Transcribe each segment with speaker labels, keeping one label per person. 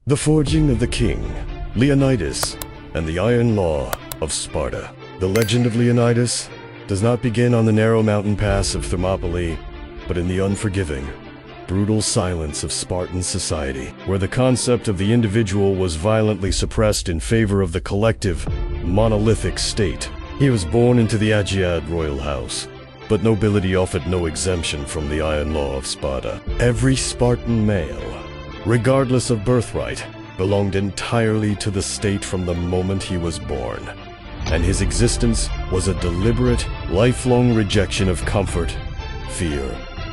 Speaker 1: The Forging of the King, Leonidas, and the Iron Law of Sparta. The legend of Leonidas does not begin on the narrow mountain pass of Thermopylae, but in the unforgiving, brutal silence of Spartan society, where the concept of the individual was violently suppressed in favor of the collective, monolithic state. He was born into the Agoge royal house, but nobility offered no exemption from the Iron Law of Sparta. Every Spartan male, regardless of birthright, belonged entirely to the state from the moment he was born, and his existence was a deliberate, lifelong rejection of comfort, fear,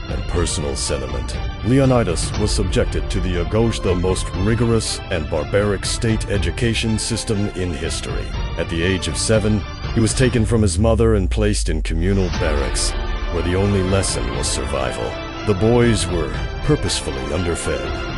Speaker 1: and personal sentiment. Leonidas was subjected to the Agoge, the most rigorous and barbaric state education system in history. At the age of 7, he was taken from his mother and placed in communal barracks, where the only lesson was survival. The boys were purposefully underfed,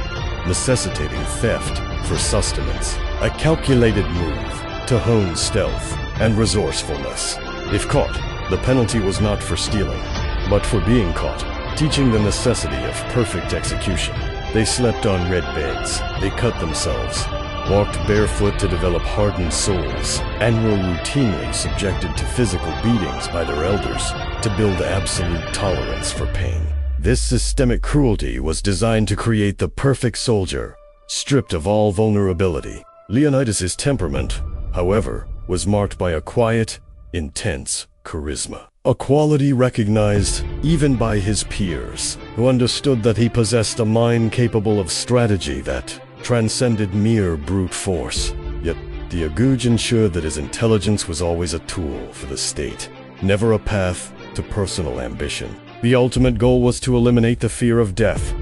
Speaker 1: necessitating theft for sustenance, a calculated move to hone stealth and resourcefulness. If caught, the penalty was not for stealing, but for being caught, teaching the necessity of perfect execution. They slept on red beds, they cut themselves, walked barefoot to develop hardened souls, and were routinely subjected to physical beatings by their elders to build absolute tolerance for pain. This systemic cruelty was designed to create the perfect soldier, stripped of all vulnerability. Leonidas's temperament, however, was marked by a quiet, intense charisma, a quality recognized even by his peers, who understood that he possessed a mind capable of strategy that transcended mere brute force. Yet the Agoge ensured that his intelligence was always a tool for the state, never a path to personal ambition. The ultimate goal was to eliminate the fear of death,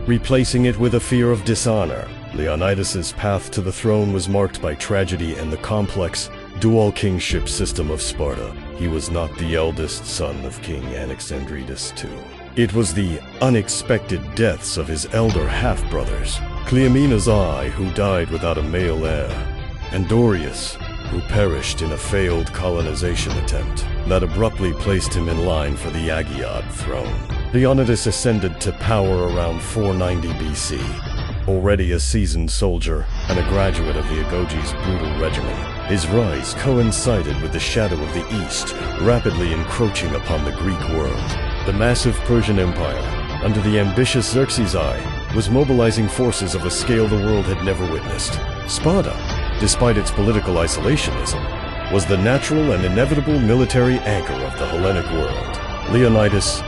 Speaker 1: replacing it with a fear of dishonor. Leonidas's path to the throne was marked by tragedy and the complex, dual kingship system of Sparta. He was not the eldest son of King Anaxandridas II. It was the unexpected deaths of his elder half-brothers, Cleomena's eye, who died without a male heir, and Dorius, who perished in a failed colonization attempt, that abruptly placed him in line for the Agiad throne. Leonidas ascended to power around 490 BC. Already a seasoned soldier and a graduate of the Agoge's brutal regimen, his rise coincided with the shadow of the East rapidly encroaching upon the Greek world. The massive Persian Empire, under the ambitious Xerxes' eye, was mobilizing forces of a scale the world had never witnessed. Sparta, despite its political isolationism, was the natural and inevitable military anchor of the Hellenic world. Leonidas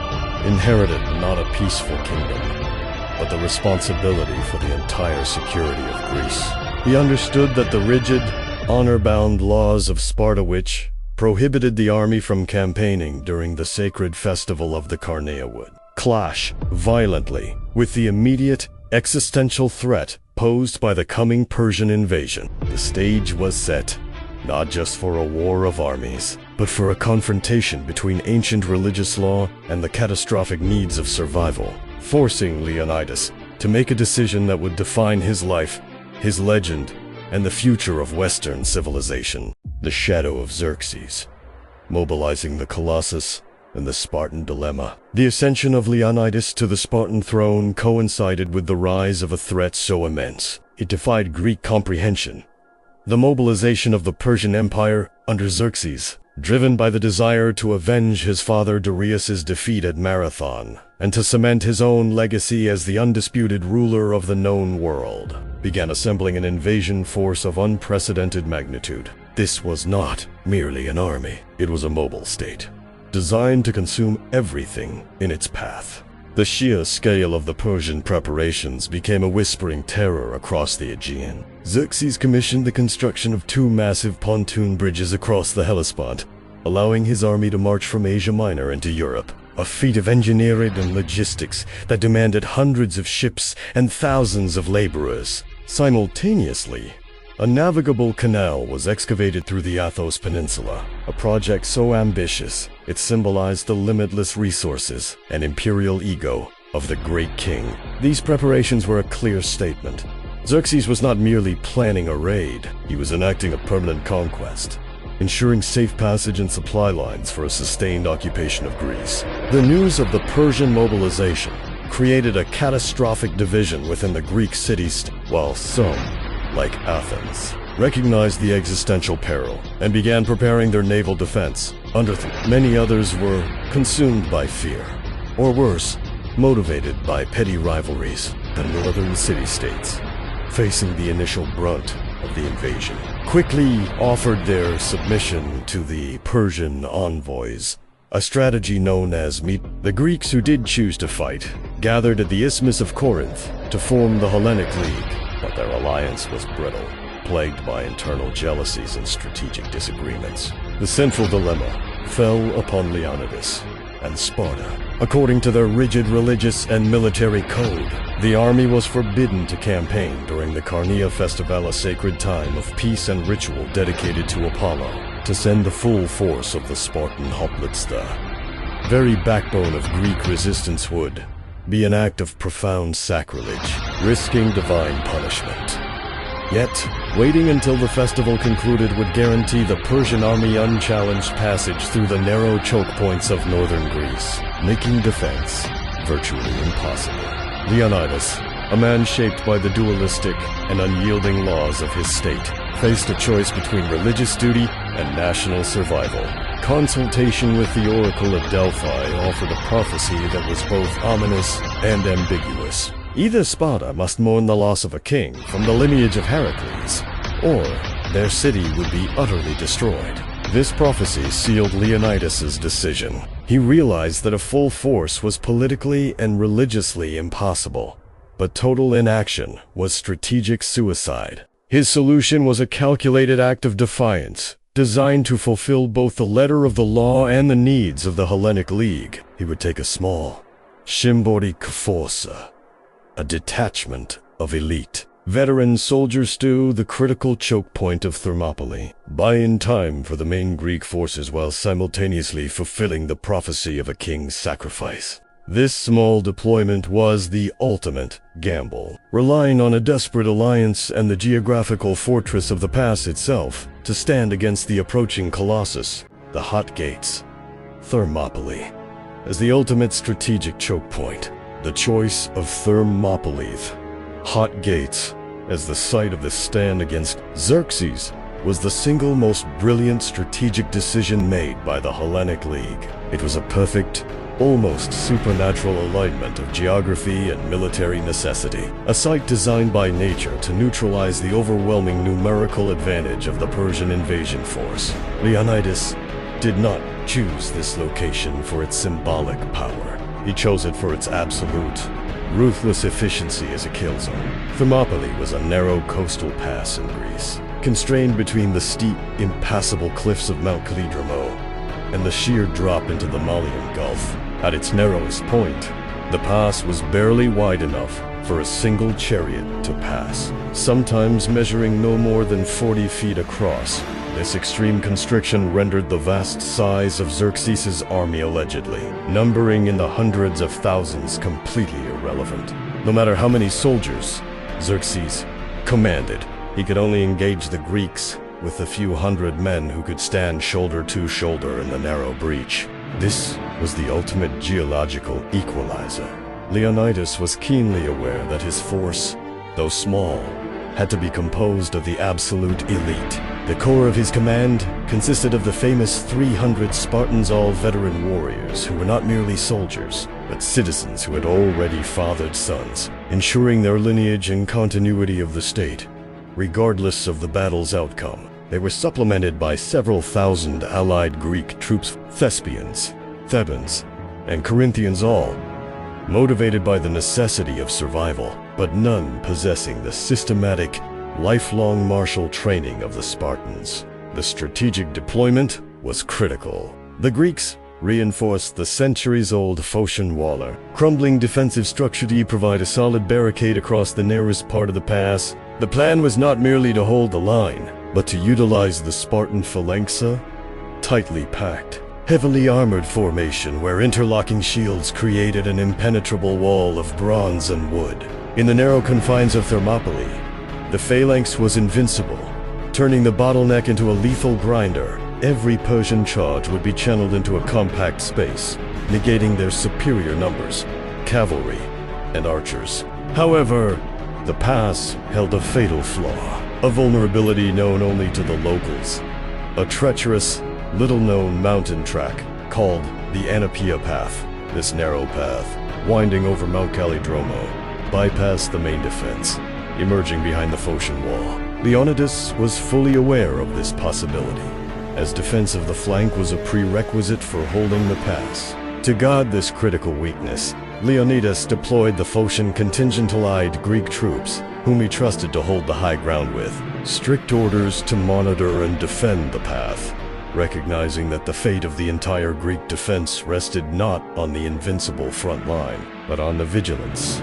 Speaker 1: inherited not a peaceful kingdom, but the responsibility for the entire security of Greece. He understood that the rigid, honor-bound laws of Sparta, which prohibited the army from campaigning during the sacred festival of the Carneia, would clash violently with the immediate existential threat posed by the coming Persian invasion. The stage was set, not just for a war of armies, but for a confrontation between ancient religious law and the catastrophic needs of survival, forcing Leonidas to make a decision that would define his life, his legend, and the future of Western civilization. The shadow of Xerxes, mobilizing the Colossus, and the Spartan dilemma. The ascension of Leonidas to the Spartan throne coincided with the rise of a threat so immense it defied Greek comprehension. The mobilization of the Persian Empire under Xerxes, driven by the desire to avenge his father Darius's defeat at Marathon, and to cement his own legacy as the undisputed ruler of the known world, began assembling an invasion force of unprecedented magnitude. This was not merely an army, it was a mobile state, designed to consume everything in its path. The sheer scale of the Persian preparations became a whispering terror across the Aegean. Xerxes commissioned the construction of 2 massive pontoon bridges across the Hellespont, allowing his army to march from Asia Minor into Europe, a feat of engineering and logistics that demanded hundreds of ships and thousands of laborers. Simultaneously, a navigable canal was excavated through the Athos Peninsula, a project so ambitious it symbolized the limitless resources and imperial ego of the great king. These preparations were a clear statement. Xerxes was not merely planning a raid, he was enacting a permanent conquest, ensuring safe passage and supply lines for a sustained occupation of Greece. The news of the Persian mobilization created a catastrophic division within the Greek city-state, while some, like Athens, recognized the existential peril and began preparing their naval defense. Many others were consumed by fear, or worse, motivated by petty rivalries. The northern city-states, facing the initial brunt of the invasion, quickly offered their submission to the Persian envoys, a strategy known as meet. The Greeks who did choose to fight gathered at the Isthmus of Corinth to form the Hellenic League, but their alliance was brittle, plagued by internal jealousies and strategic disagreements. The central dilemma fell upon Leonidas and Sparta. According to their rigid religious and military code, the army was forbidden to campaign during the Carneia festival, a sacred time of peace and ritual dedicated to Apollo. To send the full force of the Spartan hoplites, the very backbone of Greek resistance, would be an act of profound sacrilege, risking divine punishment. Yet, waiting until the festival concluded would guarantee the Persian army unchallenged passage through the narrow choke points of northern Greece, making defense virtually impossible. Leonidas, a man shaped by the dualistic and unyielding laws of his state, faced a choice between religious duty and national survival. Consultation with the Oracle of Delphi offered a prophecy that was both ominous and ambiguous. Either Sparta must mourn the loss of a king from the lineage of Heracles, or their city would be utterly destroyed. This prophecy sealed Leonidas's decision. He realized that a full force was politically and religiously impossible, but total inaction was strategic suicide. His solution was a calculated act of defiance, designed to fulfill both the letter of the law and the needs of the Hellenic League. He would take a small Shimbori forza, a detachment of elite veteran soldiers to the critical choke point of Thermopylae, buying time for the main Greek forces while simultaneously fulfilling the prophecy of a king's sacrifice. This small deployment was the ultimate gamble, relying on a desperate alliance and the geographical fortress of the pass itself to stand against the approaching Colossus, the Hot Gates, Thermopylae. As the ultimate strategic choke point, the choice of Thermopylae, Hot Gates, as the site of the stand against Xerxes was the single most brilliant strategic decision made by the Hellenic League. It was a perfect, almost supernatural alignment of geography and military necessity, a site designed by nature to neutralize the overwhelming numerical advantage of the Persian invasion force. Leonidas did not choose this location for its symbolic power. He chose it for its absolute, ruthless efficiency as a kill zone. Thermopylae was a narrow coastal pass in Greece, constrained between the steep, impassable cliffs of Mount Kallidremo and the sheer drop into the Malian Gulf. At its narrowest point, the pass was barely wide enough for a single chariot to pass, sometimes measuring no more than 40 feet across. This extreme constriction rendered the vast size of Xerxes' army, allegedly numbering in the hundreds of thousands, completely irrelevant. No matter how many soldiers Xerxes commanded, he could only engage the Greeks with the few hundred men who could stand shoulder to shoulder in the narrow breach. This was the ultimate geological equalizer. Leonidas was keenly aware that his force, though small, had to be composed of the absolute elite. The core of his command consisted of the famous 300 Spartans, all veteran warriors who were not merely soldiers, but citizens who had already fathered sons, ensuring their lineage and continuity of the state, regardless of the battle's outcome. They were supplemented by several thousand allied Greek troops, Thespians, Thebans, and Corinthians, all motivated by the necessity of survival, but none possessing the systematic, lifelong martial training of the Spartans. The strategic deployment was critical. The Greeks reinforced the centuries-old Phocian wall, crumbling defensive structure to provide a solid barricade across the narrowest part of the pass. The plan was not merely to hold the line, but to utilize the Spartan Phalanx, tightly packed, heavily armored formation where interlocking shields created an impenetrable wall of bronze and wood. In the narrow confines of Thermopylae, the Phalanx was invincible, turning the bottleneck into a lethal grinder. Every Persian charge would be channeled into a compact space, negating their superior numbers, cavalry, and archers. However, the pass held a fatal flaw, a vulnerability known only to the locals. A treacherous, little-known mountain track called the Anapia Path. This narrow path, winding over Mount Calidromo, bypassed the main defense, emerging behind the Phocian wall. Leonidas was fully aware of this possibility, as defense of the flank was a prerequisite for holding the pass. To guard this critical weakness, Leonidas deployed the Phocian contingent allied Greek troops, whom he trusted to hold the high ground with. Strict orders to monitor and defend the path, recognizing that the fate of the entire Greek defense rested not on the invincible front line, but on the vigilance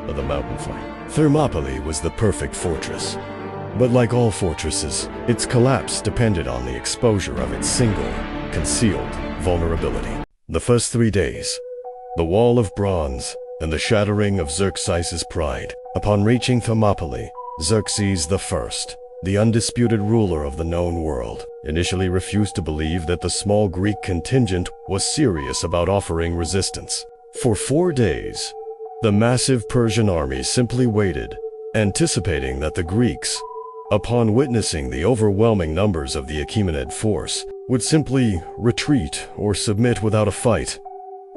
Speaker 1: of the mountain flank. Thermopylae was the perfect fortress, but like all fortresses, its collapse depended on the exposure of its single, concealed vulnerability. The first 3 days, the wall of bronze and the shattering of Xerxes' pride. Upon reaching Thermopylae, Xerxes I, the undisputed ruler of the known world, initially refused to believe that the small Greek contingent was serious about offering resistance. For 4 days, the massive Persian army simply waited, anticipating that the Greeks, upon witnessing the overwhelming numbers of the Achaemenid force, would simply retreat or submit without a fight,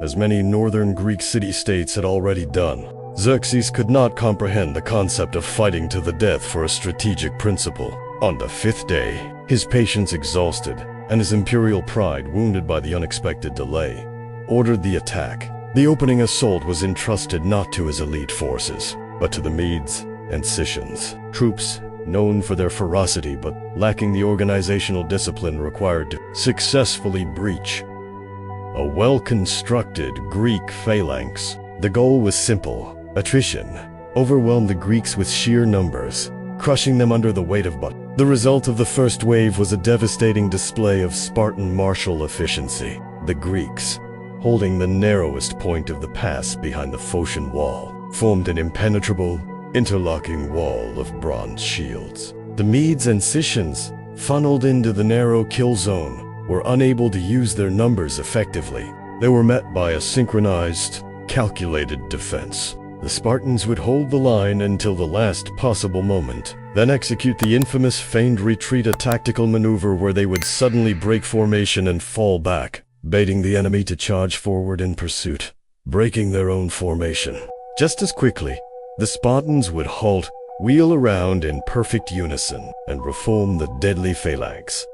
Speaker 1: as many northern Greek city-states had already done. Xerxes could not comprehend the concept of fighting to the death for a strategic principle. On the 5th day, his patience exhausted and his imperial pride wounded by the unexpected delay, ordered the attack. The opening assault was entrusted not to his elite forces, but to the Medes and Scythians, troops known for their ferocity but lacking the organizational discipline required to successfully breach a well-constructed Greek phalanx. The goal was simple: attrition. Overwhelm the Greeks with sheer numbers, crushing them under the weight of butt. The result of the first wave was a devastating display of Spartan martial efficiency. The Greeks, holding the narrowest point of the pass behind the Phocian wall, formed an impenetrable, interlocking wall of bronze shields. The Medes and Scythians, funneled into the narrow kill zone, were unable to use their numbers effectively. They were met by a synchronized, calculated defense. The Spartans would hold the line until the last possible moment, then execute the infamous feigned retreat, a tactical maneuver where they would suddenly break formation and fall back, baiting the enemy to charge forward in pursuit, breaking their own formation. Just as quickly, the Spartans would halt, wheel around in perfect unison, and reform the deadly phalanx,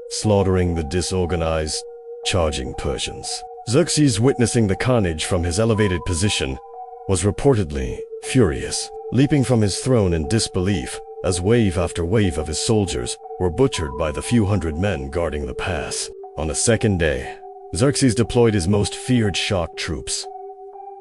Speaker 1: slaughtering the disorganized, charging Persians. Xerxes, witnessing the carnage from his elevated position, was reportedly furious, leaping from his throne in disbelief as wave after wave of his soldiers were butchered by the few hundred men guarding the pass. On the 2nd day, Xerxes deployed his most feared shock troops,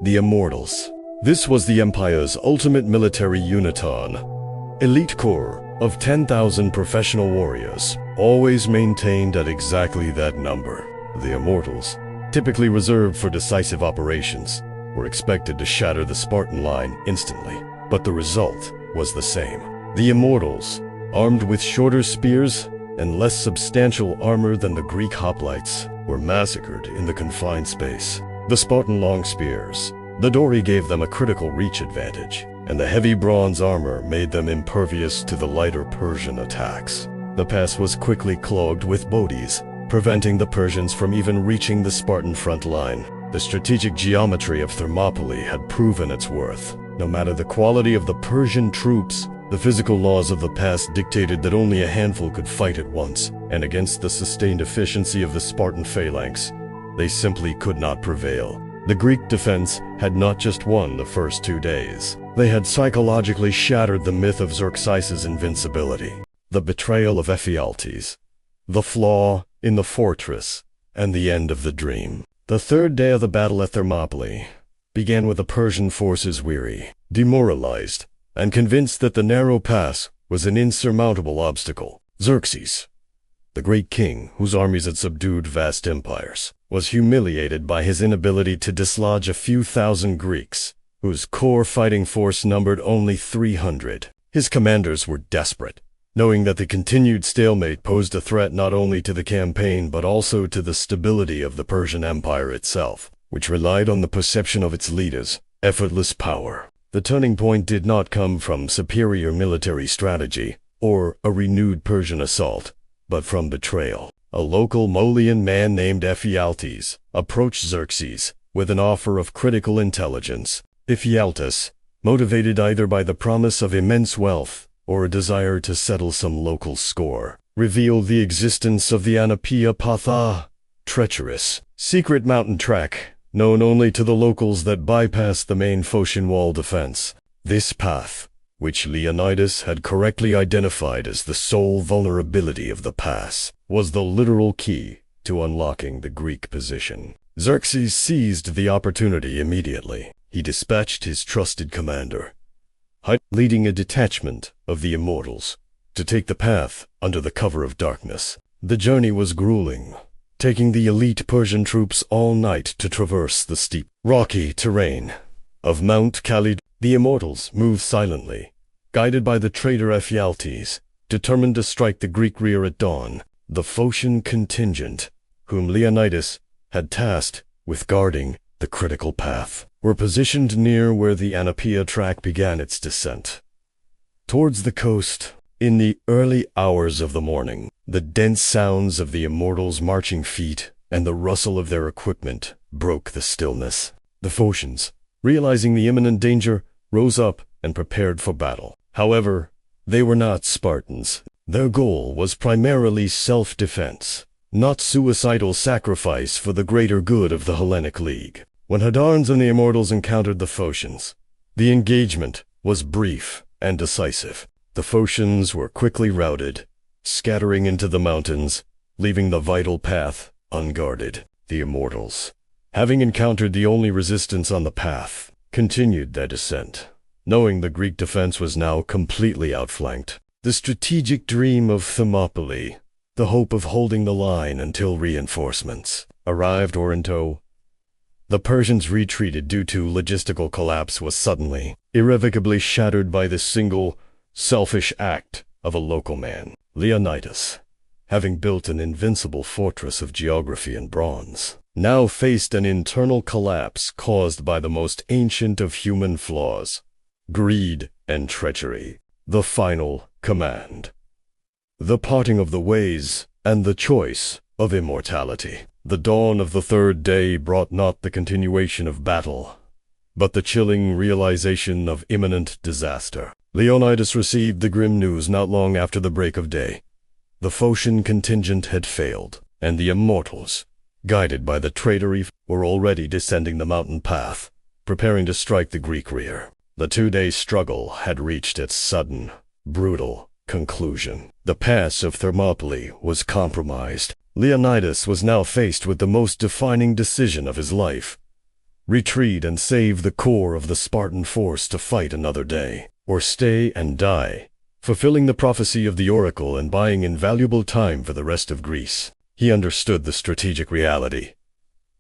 Speaker 1: the Immortals. This was the empire's ultimate military uniton, elite corps of 10,000 professional warriors, always maintained at exactly that number. The Immortals, typically reserved for decisive operations, were expected to shatter the Spartan line instantly, but the result was the same. The Immortals, armed with shorter spears and less substantial armor than the Greek hoplites, were massacred in the confined space. The Spartan long spears, the dory, gave them a critical reach advantage, and the heavy bronze armor made them impervious to the lighter Persian attacks. The pass was quickly clogged with bodies, preventing the Persians from even reaching the Spartan front line. The strategic geometry of Thermopylae had proven its worth. No matter the quality of the Persian troops, the physical laws of the pass dictated that only a handful could fight at once, and against the sustained efficiency of the Spartan phalanx, they simply could not prevail. The Greek defense had not just won the first 2 days. They had psychologically shattered the myth of Xerxes' invincibility. The betrayal of Ephialtes, the flaw in the fortress, and the end of the dream. The 3rd day of the battle at Thermopylae began with the Persian forces weary, demoralized, and convinced that the narrow pass was an insurmountable obstacle. Xerxes, the great king whose armies had subdued vast empires, was humiliated by his inability to dislodge a few thousand Greeks, whose core fighting force numbered only 300. His commanders were desperate, knowing that the continued stalemate posed a threat not only to the campaign but also to the stability of the Persian Empire itself. which relied on the perception of its leaders' effortless power. The turning point did not come from superior military strategy or a renewed Persian assault, but from betrayal. A local Molian man named Ephialtes approached Xerxes with an offer of critical intelligence. Ephialtes, motivated either by the promise of immense wealth or a desire to settle some local score, revealed the existence of the Ephialtes, treacherous, secret mountain track known only to the locals that bypassed the main Phocian wall defense. This path, which Leonidas had correctly identified as the sole vulnerability of the pass, was the literal key to unlocking the Greek position. Xerxes seized the opportunity immediately. He dispatched his trusted commander, leading a detachment of the Immortals, to take the path under the cover of darkness. The journey was grueling, taking the elite Persian troops all night to traverse the steep, rocky terrain of Mount Khalid. The Immortals moved silently, guided by the traitor Ephialtes, determined to strike the Greek rear at dawn. The Phocian contingent, whom Leonidas had tasked with guarding the critical path, were positioned near where the Ephialtes track began its descent towards the coast. In the early hours of the morning, the dense sounds of the Immortals' marching feet and the rustle of their equipment broke the stillness. The Phocians, realizing the imminent danger, rose up and prepared for battle. However, they were not Spartans. Their goal was primarily self-defense, not suicidal sacrifice for the greater good of the Hellenic League. When Hadarns and the Immortals encountered the Phocians, the engagement was brief and decisive. The Phocians were quickly routed, scattering into the mountains, leaving the vital path unguarded. The Immortals, having encountered the only resistance on the path, continued their descent, knowing the Greek defense was now completely outflanked. The strategic dream of Thermopylae, the hope of holding the line until reinforcements arrived or in tow. The Persians retreated due to logistical collapse was suddenly, irrevocably shattered by the single, selfish act of a local man. Leonidas, having built an invincible fortress of geography and bronze, now faced an internal collapse caused by the most ancient of human flaws: greed and treachery. The final command, the parting of the ways, and the choice of immortality. The dawn of the third day brought not the continuation of battle, but the chilling realization of imminent disaster. Leonidas received the grim news not long after the break of day. The Phocian contingent had failed, and the Immortals, guided by the traitor were already descending the mountain path, preparing to strike the Greek rear. The 2-day struggle had reached its sudden, brutal conclusion. The pass of Thermopylae was compromised. Leonidas was now faced with the most defining decision of his life: retreat and save the core of the Spartan force to fight another day, or stay and die, fulfilling the prophecy of the oracle and buying invaluable time for the rest of Greece. He understood the strategic reality.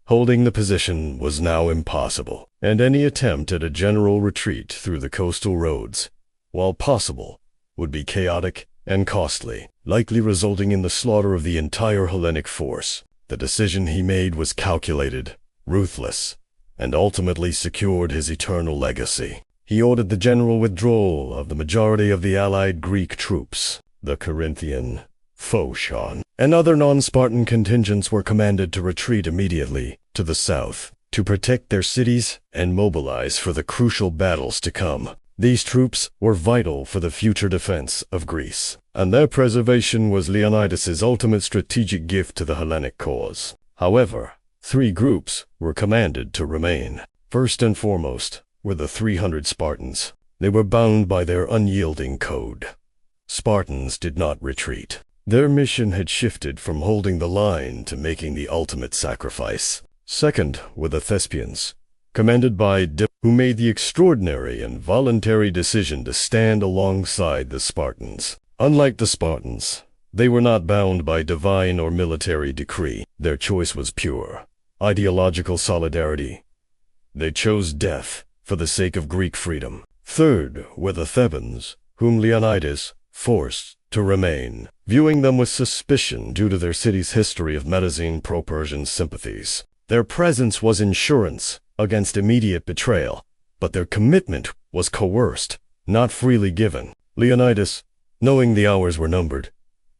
Speaker 1: Holding the position was now impossible, and any attempt at a general retreat through the coastal roads, while possible, would be chaotic and costly, likely resulting in the slaughter of the entire Hellenic force. The decision he made was calculated, ruthless, and ultimately secured his eternal legacy. He ordered the general withdrawal of the majority of the allied Greek troops. The Corinthian, Phocian, and other non-Spartan contingents were commanded to retreat immediately to the south, to protect their cities and mobilize for the crucial battles to come. These troops were vital for the future defense of Greece, and their preservation was Leonidas's ultimate strategic gift to the Hellenic cause. However, 3 groups were commanded to remain. First and foremost were the 300 Spartans. They were bound by their unyielding code. Spartans did not retreat. Their mission had shifted from holding the line to making the ultimate sacrifice. Second were the Thespians, commanded by who made the extraordinary and voluntary decision to stand alongside the Spartans. Unlike the Spartans, they were not bound by divine or military decree. Their choice was pure, ideological solidarity. They chose death for the sake of Greek freedom. Third were the Thebans, whom Leonidas forced to remain, viewing them with suspicion due to their city's history of menacing pro-Persian sympathies. Their presence was insurance against immediate betrayal, but their commitment was coerced, not freely given. Leonidas, knowing the hours were numbered,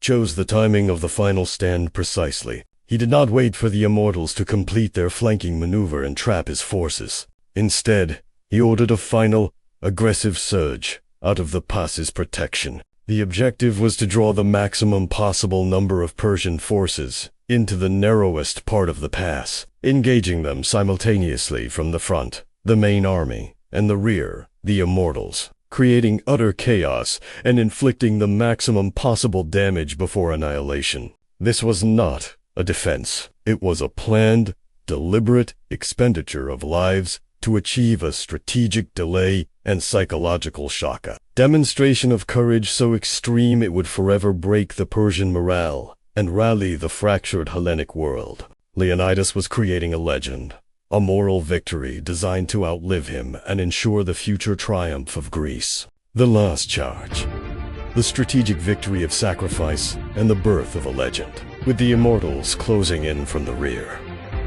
Speaker 1: chose the timing of the final stand precisely. He did not wait for the Immortals to complete their flanking maneuver and trap his forces. Instead, he ordered a final, aggressive surge out of the pass's protection. The objective was to draw the maximum possible number of Persian forces into the narrowest part of the pass, engaging them simultaneously from the front, the main army, and the rear, the Immortals, creating utter chaos and inflicting the maximum possible damage before annihilation. This was not a defense. It was a planned, deliberate expenditure of lives to achieve a strategic delay and psychological shock. A demonstration of courage so extreme it would forever break the Persian morale and rally the fractured Hellenic world. Leonidas was creating a legend, a moral victory designed to outlive him and ensure the future triumph of Greece. The last charge, the strategic victory of sacrifice and the birth of a legend. With the Immortals closing in from the rear,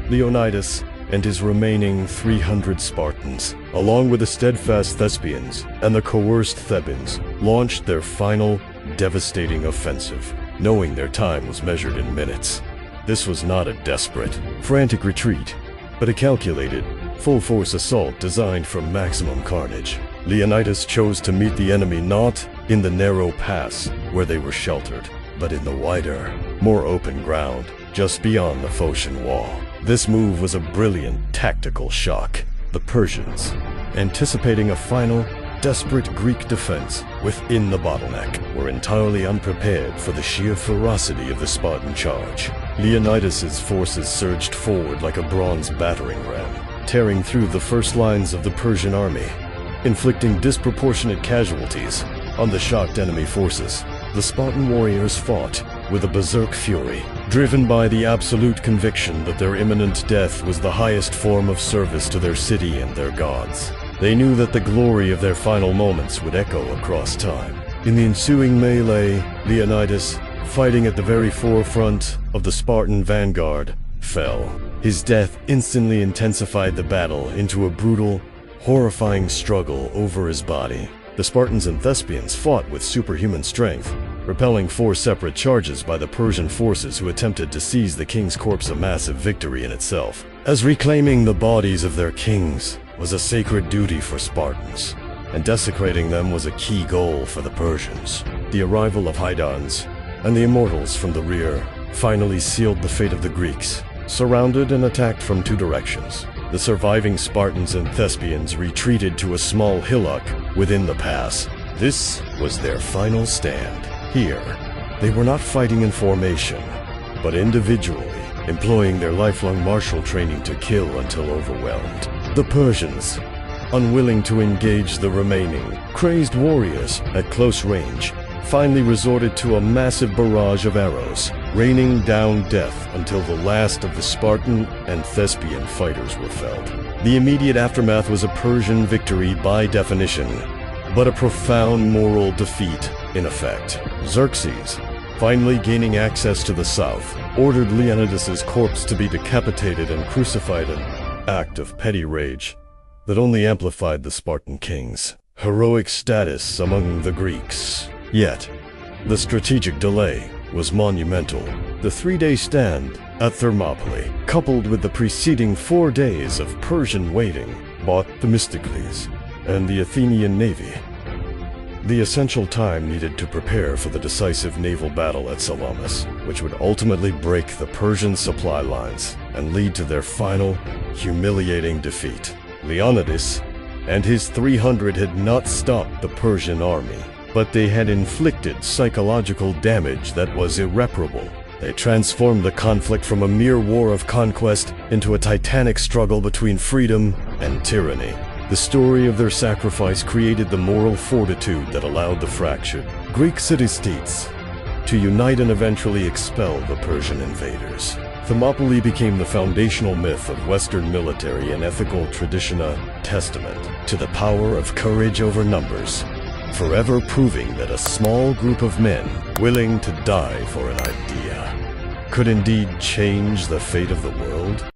Speaker 1: Leonidas and his remaining 300 Spartans, along with the steadfast Thespians and the coerced Thebans, launched their final, devastating offensive, knowing their time was measured in minutes. This was not a desperate, frantic retreat, but a calculated, full-force assault designed for maximum carnage. Leonidas chose to meet the enemy not in the narrow pass where they were sheltered, but in the wider, more open ground just beyond the Phocian wall. This move was a brilliant tactical shock. The Persians, anticipating a final, desperate Greek defense within the bottleneck, were entirely unprepared for the sheer ferocity of the Spartan charge. Leonidas's forces surged forward like a bronze battering ram, tearing through the first lines of the Persian army, inflicting disproportionate casualties on the shocked enemy forces. The Spartan warriors fought with a berserk fury, driven by the absolute conviction that their imminent death was the highest form of service to their city and their gods. They knew that the glory of their final moments would echo across time. In the ensuing melee, Leonidas, fighting at the very forefront of the Spartan vanguard, fell. His death instantly intensified the battle into a brutal, horrifying struggle over his body. The Spartans and Thespians fought with superhuman strength, repelling 4 separate charges by the Persian forces who attempted to seize the king's corpse, a massive victory in itself, as reclaiming the bodies of their kings was a sacred duty for Spartans, and desecrating them was a key goal for the Persians. The arrival of Hydons and the Immortals from the rear finally sealed the fate of the Greeks, surrounded and attacked from 2 directions. The surviving Spartans and Thespians retreated to a small hillock within the pass. This was their final stand. Here, they were not fighting in formation, but individually, employing their lifelong martial training to kill until overwhelmed. The Persians, unwilling to engage the remaining, crazed warriors at close range, finally resorted to a massive barrage of arrows, raining down death until the last of the Spartan and Thespian fighters were felled. The immediate aftermath was a Persian victory by definition, but a profound moral defeat in effect. Xerxes, finally gaining access to the south, ordered Leonidas's corpse to be decapitated and crucified, an act of petty rage that only amplified the Spartan king's heroic status among the Greeks. Yet, the strategic delay was monumental. The 3-day stand at Thermopylae, coupled with the preceding 4 days of Persian waiting, bought Themistocles and the Athenian navy the essential time needed to prepare for the decisive naval battle at Salamis, which would ultimately break the Persian supply lines and lead to their final, humiliating defeat. Leonidas and his 300 had not stopped the Persian army, but they had inflicted psychological damage that was irreparable. They transformed the conflict from a mere war of conquest into a titanic struggle between freedom and tyranny. The story of their sacrifice created the moral fortitude that allowed the fractured Greek city-states to unite and eventually expel the Persian invaders. Thermopylae became the foundational myth of Western military and ethical tradition, a testament to the power of courage over numbers, forever proving that a small group of men willing to die for an idea could indeed change the fate of the world.